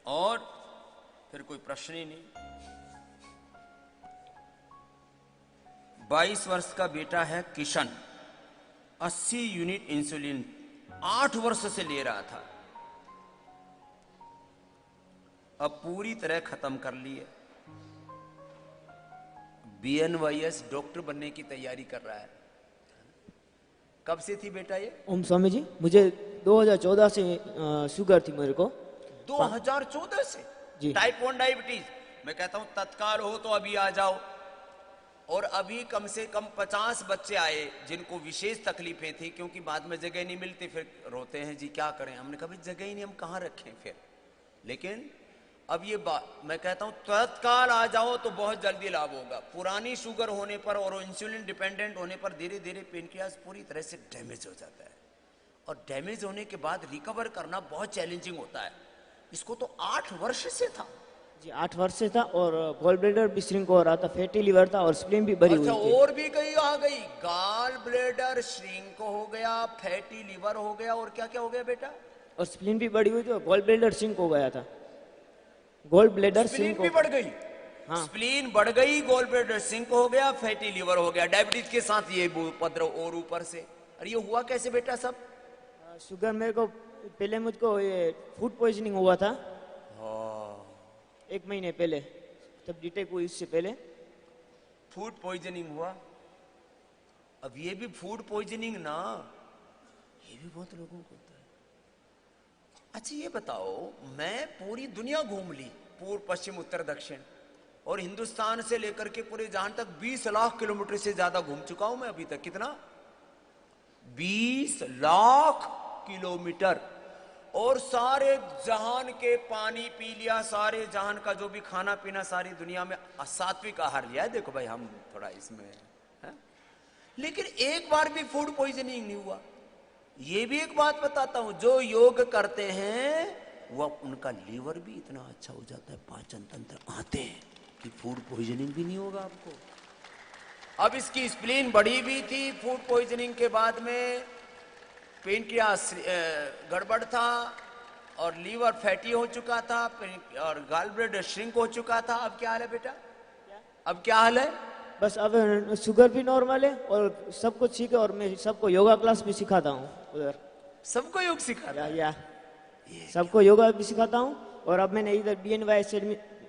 और फिर कोई प्रश्न ही नहीं। 22 वर्ष का बेटा है किशन, 80 यूनिट इंसुलिन 8 वर्ष से ले रहा था, अब पूरी तरह खत्म कर लिए। BNYS डॉक्टर बनने की तैयारी कर रहा है। कब से थी बेटा ये? ओम स्वामी जी, मुझे 2014 से शुगर थी मेरे को। 2014 से जी। Type 1 diabetes. मैं कहता हूं तत्काल हो तो अभी आ जाओ। और अभी कम से कम 50 बच्चे आए जिनको विशेष तकलीफें थी, क्योंकि बाद में जगह नहीं मिलती, फिर रोते हैं जी क्या करें। हमने कहा जगह ही नहीं, हम कहां रखें फिर। लेकिन अब ये बात मैं कहता हूं तत्काल आ जाओ तो बहुत जल्दी लाभ होगा। पुरानी शुगर होने पर और इंसुलिन डिपेंडेंट होने पर धीरे धीरे पेनक्रियास पूरी तरह से डैमेज हो जाता है, और डैमेज होने के बाद रिकवर करना बहुत चैलेंजिंग होता है। इसको तो 8 वर्ष से था जी, 8 वर्ष से था, और गॉल ब्लैडर भी श्रिंक हो रहा था, फैटी लिवर था, और स्प्लीन भी भरी हुई थी। और भी कहीं आ गई, गॉल ब्लैडर श्रिंक हो गया, फैटी लिवर हो गया, और क्या क्या हो गया बेटा? और स्प्लीन भी बढ़ी हुई थी, और गॉल ब्लैडर श्रिंक हो गया था। गॉल ब्लैडर स्प्लीन श्रिंक भी बढ़ गई। हाँ। स्प्लीन बढ़ गई, गॉल ब्लैडर श्रिंक हो गया, फैटी लिवर हो गया, डायबिटीज के साथ ये उपद्रव और ऊपर से। अरे ये हुआ कैसे बेटा सब? शुगर मेरे को पहले मुझको ये फूड पॉइजनिंग हुआ था 1 महीने पहले, तब डिटेक्ट हुई। इससे पहले फूड पॉइजनिंग हुआ। अब ये भी फूड पॉइजनिंग ना, ये भी बहुत लोगों को होता है। अच्छा ये बताओ, मैं पूरी दुनिया घूम ली, पूर्व पश्चिम उत्तर दक्षिण, और हिंदुस्तान से लेकर के पूरे जहां तक 20 लाख किलोमीटर से ज्यादा घूम चुका हूं मैं अभी तक। कितना? 20 लाख किलोमीटर। और सारे जहान के पानी पी लिया, सारे जहान का जो भी खाना पीना, सारी दुनिया में सात्विक आहार लिया है। देखो भाई हम थोड़ा इसमें है, लेकिन एक बार भी फूड पॉइजनिंग नहीं हुआ। ये भी एक बात बताता हूं, जो योग करते हैं वो उनका लीवर भी इतना अच्छा हो जाता है, पाचन तंत्र आते हैं कि फूड पॉइजनिंग भी नहीं होगा आपको। अब इसकी स्प्लीन बढ़ी भी थी फूड पॉइजनिंग के बाद में, पेनक्रियास गड़बड़ था, और लीवर फैटी हो चुका था, और गॉल ब्लैडर श्रिंक हो चुका था। अब क्या हाल है बेटा? अब क्या हाल है? बस अब शुगर भी नॉर्मल है, और सब कुछ ठीक है, और मैं सबको योगा क्लास भी सिखाता हूँ उधर। सबको योग सिखाता है? सबको योगा भी सिखाता हूँ, और अब मैंने इधर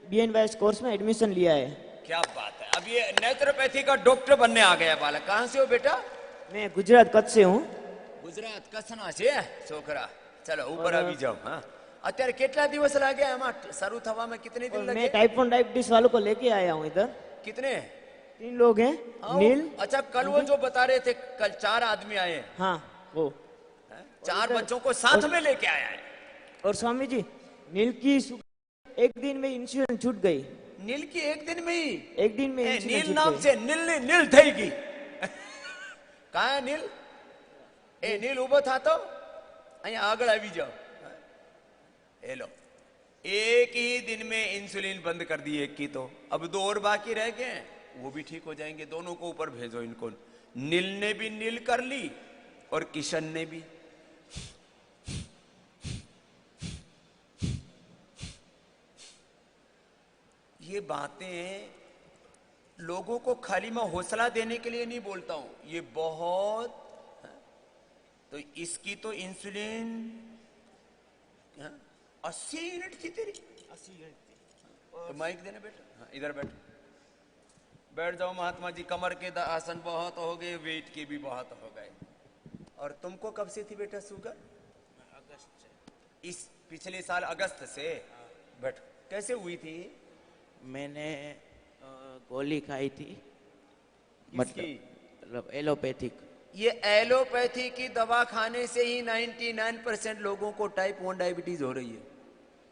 BNYS कोर्स में एडमिशन लिया है। क्या बात है। अब ये नेचुरोपैथी का डॉक्टर बनने आ गया बालक। कहां से हो बेटा? मैं गुजरात कच्छ से हूँ। गुजरात कच्छना છે છોકરા। चलो ऊपर આવી जाओ। हाँ, અત્યારે કેટલા દિવસ લાગ્યા એમાં શરૂ થવામાં? कितने दिन लगे? मैं टाइप 1 डायबिटीज वालों को लेके आया हूँ इधर। कितने? 3 लोग हैं। नील। अच्छा, कल वो जो बता रहे थे, कल 4 आदमी आए। हाँ, वो 4 बच्चों को साथ में लेके आया है। और स्वामी जी, नील की एक दिन में इंसुलिन छूट गई। नील की एक दिन में ही? एक दिन में नील नाम से नील થઈ ગઈ। कहाँ है नील? ए नील उभो था तो અહીંયા આગળ આવી जाओ। हेलो, एक ही दिन में इंसुलिन बंद कर दी एक की, तो अब 2 और बाकी रह गए हैं, वो भी ठीक हो जाएंगे। दोनों को ऊपर भेजो इनको। नील ने भी नील कर ली और किशन ने भी। ये बातें लोगों को खाली मैं हौसला देने के लिए नहीं बोलता हूं, ये बहुत। तो इसकी तो इंसुलिन 80 यूनिट थी तेरी। 80 यूनिट थी। तो माइक देना बेटा। हाँ, इधर बैठ, बैठ जाओ महात्मा जी। कमर के आसन बहुत हो गए, वेट के भी बहुत हो गए। और तुमको कब से थी बेटा शुगर? अगस्त से। इस पिछले साल अगस्त से? बैठ। कैसे हुई थी? मैंने गोली खाई थी, मतलब एलोपैथिक। ये एलोपैथी की दवा खाने से ही 99% लोगों को टाइप 1 डायबिटीज हो रही है।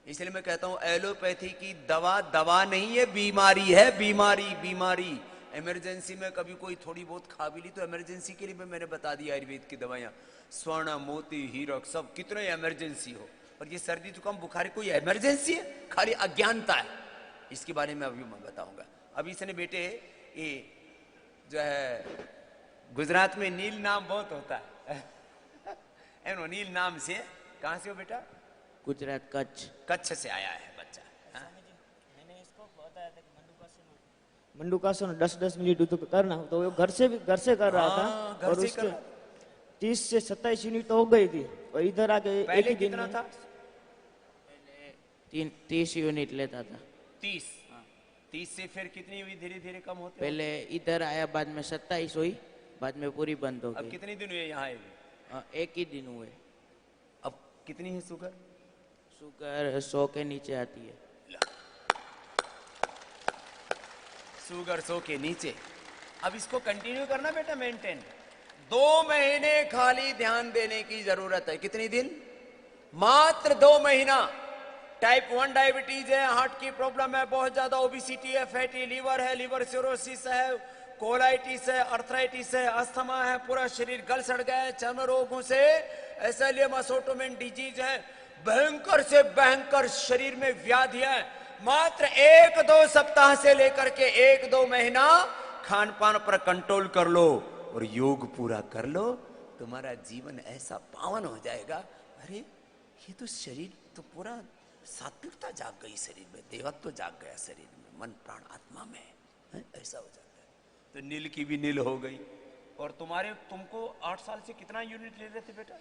इसलिए मैं कहता हूं एलोपैथी की दवा नहीं है, बीमारी है। बीमारी। इमरजेंसी में कभी कोई थोड़ी बहुत खा भी ली तो इमरजेंसी के लिए मैंने बता दिया आयुर्वेद की दवाइयां, स्वर्ण मोती हीरक सब, कितने इमरजेंसी हो। और ये सर्दी जुकाम बुखार कोई इमरजेंसी है? खाली अज्ञानता है। इसके बारे में अभी मैं बताऊंगा। अभी इसने बेटे ये जो है गुजरात में नील नाम बहुत होता है। नील नाम से। कहां से हो बेटा? गुजरात कच्छ। कच्छ से आया है मंडूकासन 10-10 मिनट तो करना, तो वो घर से कर रहा हाँ, था। घर और से उसके कर रहा। 30 से 27 यूनिट तो हो गई थी, और इधर आके एक पहले ही दिन कितना में था? 30 यूनिट लेता था। 30। 30 से फिर कितनी हुई? धीरे धीरे कम होते पहले इधर आया, बाद में 27 हुई, बाद में पूरी बंद हो अब गई। कितने दिन हुए यहाँ आए हुए? एक ही दिन हुए। अब कितनी है शुगर? शुगर 100 के नीचे आती है। शुगर 100 के नीचे। अब इसको कंटिन्यू करना बेटा, मेंटेन। 2 महीने खाली ध्यान देने की जरूरत है। कितनी दिन? मात्र 2 महीना। टाइप 1 डायबिटीज है, हार्ट की प्रॉब्लम है, बहुत ज्यादा ओबिसिटी है, फैटी लीवर है, लिवर सिरोसिस है, कोलाइटिस है, अर्थराइटिस है, अस्थमा है, पूरा शरीर गल सड़ गया है, चर्म रोगों से एसेलियस ऑटोइम्यून डिजीज है, भयंकर से भयंकर शरीर में व्याधि है। मात्र 1-2 सप्ताह से लेकर के 1-2 महीना खान पान पर कंट्रोल कर लो और योग पूरा कर लो, तुम्हारा जीवन ऐसा पावन हो जाएगा। अरे ये तो शरीर तो पूरा सात्विकता जाग गई शरीर में, देवत्व जाग गया शरीर में, मन प्राण आत्मा में है? ऐसा हो जाता है। तो नील की भी नील हो गई। और तुमको 8 साल से कितना यूनिट ले रहे थे बेटा?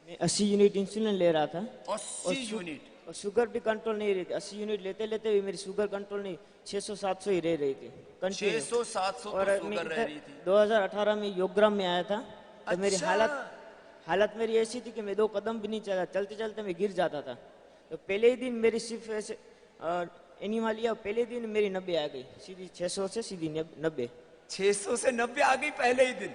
मैं 80 यूनिट इंसुलिन ले रहा था। 80 यूनिट। और शुगर भी कंट्रोल नहीं रही थी। 80 यूनिट लेते लेते भी मेरी शुगर कंट्रोल नहीं, 600-700 ही रह रही थी कंटिन्यू। 600-700 और तो शुगर रह रही थी। 2018 में योगग्राम में आया था, तो मेरी अच्छा। हालत मेरी ऐसी थी कि मैं 2 कदम भी नहीं चला, चलते चलते मैं गिर जाता था। तो पहले ही दिन मेरी सिर्फ ऐसे एनिमा लिया, पहले दिन मेरी 90 आ गई, सीधी 600 से सीधी 90। 600 से 90 आ गई पहले ही दिन।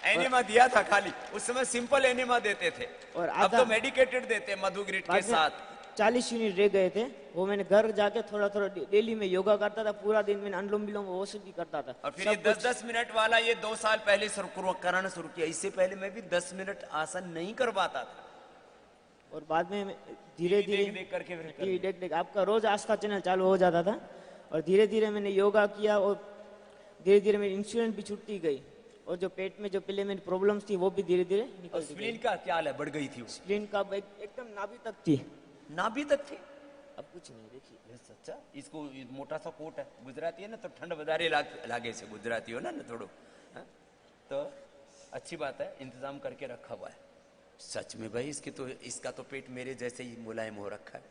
एनिमा दिया था खाली, उस समय सिंपल एनिमा देते थे, और अब तो मेडिकेटेड देते हैं मधुग्रिट के साथ। 40 यूनिट रह गए थे, वो मैंने घर जाके थोड़ा थोड़ा डेली में योगा करता था, पूरा दिन मैंने अनुलोम विलोम वो सब भी करता था। और फिर ये 10-10 मिनट वाला ये 2 साल पहले कराना शुरू किया। इससे पहले मैं भी 10 मिनट आसन नहीं कर पाता था। और बाद में धीरे धीरे देख करके फिर कर टीवी देख देख आपका रोज आस्था चैनल चालू हो जाता था, और धीरे धीरे मैंने योगा किया, और धीरे धीरे मेरी इंसुलिन भी छूटती गई, और जो पेट में जो पहले मेरी प्रॉब्लम्स थी वो भी धीरे धीरे और निकलती गई। स्प्लीन का क्या हाल है? बढ़ गई थी वो? स्प्लीन का एकदम नाभि तक थी, नाभि तक थी? अब कुछ नहीं। देखिए ये सच्चा, इसको मोटा सा कोट है, गुजराती है ना, तो ठंड बदारे लागे से गुजराती हो ना थोड़ो, हाँ? तो अच्छी बात है, इंतजाम करके रखा हुआ है। सच में भाई, इसका तो पेट मेरे जैसे ही मुलायम हो रखा है,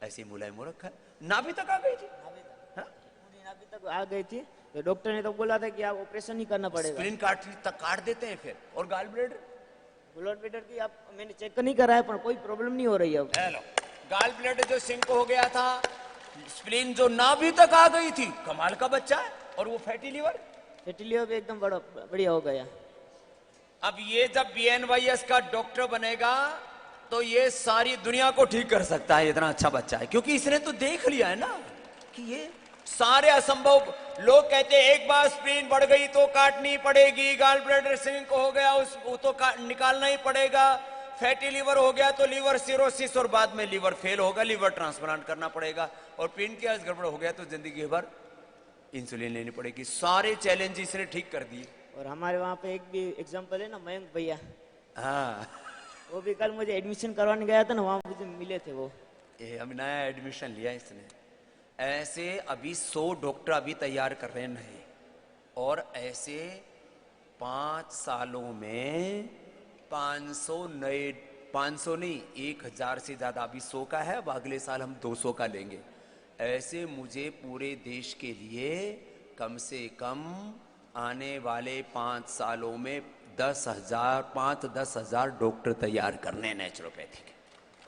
ऐसे ही मुलायम हो रखा है। नाभि तक आ गई थी? हाँ? पूरी नाभि तक आ गई थी, तो डॉक्टर ने तो बोला था कि आप ऑपरेशन ही करना पड़ेगा। स्प्लीन काट देते हैं फिर। और गाल ब्लैडर? ब्लड प्रेशर की आप मैंने चेक नहीं कराया, पर कोई प्रॉब्लम नहीं हो रही है अब। हेलो, गाल ब्लैडर जो सिंक हो गया था, स्प्लीन जो नाभि तक आ गई थी, कमाल का बच्चा है। और वो फैटी लीवर? फैटी लीवर भी एकदम बढ़िया हो गया। अब ये जब BNYS का डॉक्टर बनेगा तो ये सारी दुनिया को ठीक कर सकता है, इतना अच्छा बच्चा है, क्योंकि इसने तो देख लिया है ना कि ये सारे असंभव। लोग कहते हैं एक बार स्प्लीन बढ़ गई तो काटनी पड़ेगी, गाल ब्लैडर सिंक हो गया वो तो निकालना ही पड़ेगा, फैटी लीवर हो गया तो लीवर सिरोसिस, और बाद में लीवर फेल होगा, लीवर ट्रांसप्लांट करना पड़ेगा, और पेनक्रियास गड़बड़ हो गया तो जिंदगी भर इंसुलिन लेनी पड़ेगी। सारे चैलेंज इसने ठीक कर दिए। और हमारे वहाँ पे एक भी एग्जाम्पल है ना, मयंक भैया, हाँ, वो भी कल मुझे एडमिशन करवाने गया था ना, वहाँ मुझे मिले थे वो। ये हम नया एडमिशन लिया इसने। ऐसे अभी 100 डॉक्टर अभी तैयार कर रहे हैं नए, और ऐसे 5 सालों में 500 नए, 500 नहीं 1000 से ज्यादा। अभी 100 का है, अब अगले साल हम 200 का लेंगे। ऐसे मुझे पूरे देश के लिए कम से कम आने वाले 5 सालों में 10,000 5-10,000 डॉक्टर तैयार करने नेचुरोपैथी के।